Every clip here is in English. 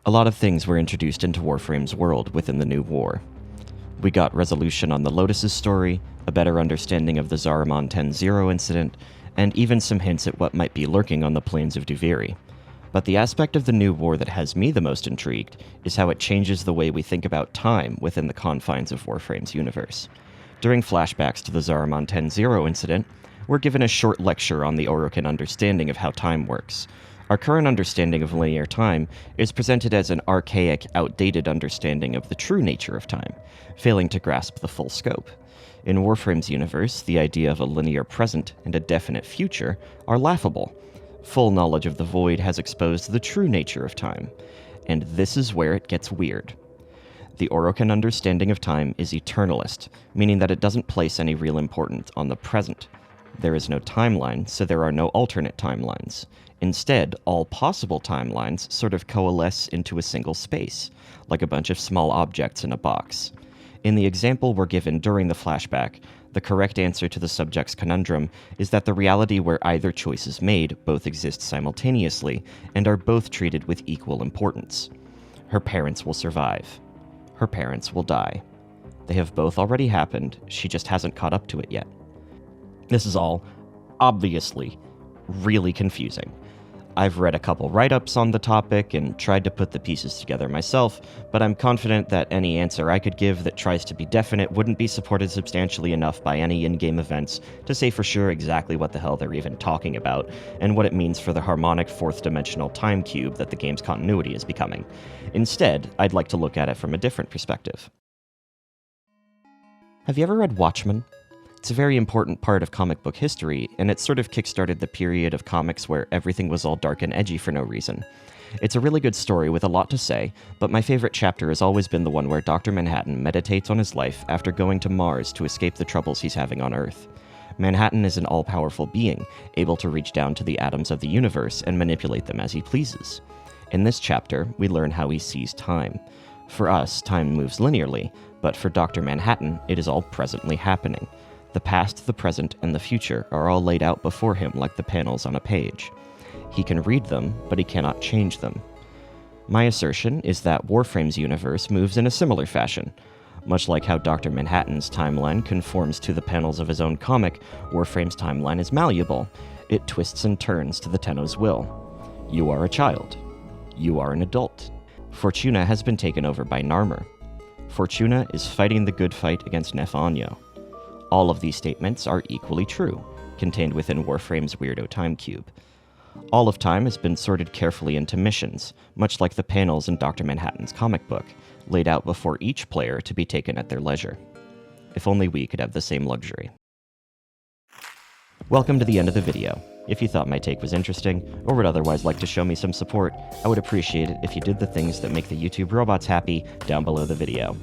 A lot of things were introduced into Warframe's world within the New War. We got resolution on the Lotus's story, a better understanding of the Zariman 10-0 incident, and even some hints at what might be lurking on the plains of Duviri. But the aspect of the New War that has me the most intrigued is how it changes the way we think about time within the confines of Warframe's universe. During flashbacks to the Zariman 10-0 incident, we're given a short lecture on the Orokin understanding of how time works. Our current understanding of linear time is presented as an archaic, outdated understanding of the true nature of time, failing to grasp the full scope. In Warframe's universe, the idea of a linear present and a definite future are laughable. Full knowledge of the Void has exposed the true nature of time, and this is where it gets weird. The Orokin understanding of time is eternalist, meaning that it doesn't place any real importance on the present. There is no timeline, so there are no alternate timelines. Instead, all possible timelines sort of coalesce into a single space, like a bunch of small objects in a box. In the example we're given during the flashback, the correct answer to the subject's conundrum is that the reality where either choice is made both exist simultaneously and are both treated with equal importance. Her parents will survive. Her parents will die. They have both already happened, she just hasn't caught up to it yet. This is all, obviously, really confusing. I've read a couple write-ups on the topic and tried to put the pieces together myself, but I'm confident that any answer I could give that tries to be definite wouldn't be supported substantially enough by any in-game events to say for sure exactly what the hell they're even talking about, and what it means for the harmonic fourth-dimensional time cube that the game's continuity is becoming. Instead, I'd like to look at it from a different perspective. Have you ever read Watchmen? It's a very important part of comic book history, and it sort of kickstarted the period of comics where everything was all dark and edgy for no reason. It's a really good story with a lot to say, but my favorite chapter has always been the one where Dr. Manhattan meditates on his life after going to Mars to escape the troubles he's having on Earth. Manhattan is an all-powerful being, able to reach down to the atoms of the universe and manipulate them as he pleases. In this chapter, we learn how he sees time. For us, time moves linearly, but for Dr. Manhattan, it is all presently happening. The past, the present, and the future are all laid out before him like the panels on a page. He can read them, but he cannot change them. My assertion is that Warframe's universe moves in a similar fashion. Much like how Dr. Manhattan's timeline conforms to the panels of his own comic, Warframe's timeline is malleable. It twists and turns to the Tenno's will. You are a child. You are an adult. Fortuna has been taken over by Narmer. Fortuna is fighting the good fight against Nefanyo. All of these statements are equally true, contained within Warframe's Weirdo time cube. All of time has been sorted carefully into missions, much like the panels in Dr. Manhattan's comic book, laid out before each player to be taken at their leisure. If only we could have the same luxury. Welcome to the end of the video. If you thought my take was interesting, or would otherwise like to show me some support, I would appreciate it if you did the things that make the YouTube robots happy down below the video.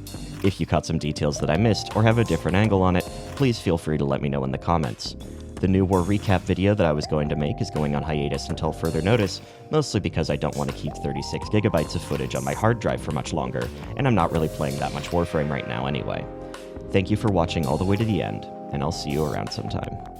If you caught some details that I missed, or have a different angle on it, please feel free to let me know in the comments. The New War recap video that I was going to make is going on hiatus until further notice, mostly because I don't want to keep 36 gigabytes of footage on my hard drive for much longer, and I'm not really playing that much Warframe right now anyway. Thank you for watching all the way to the end, and I'll see you around sometime.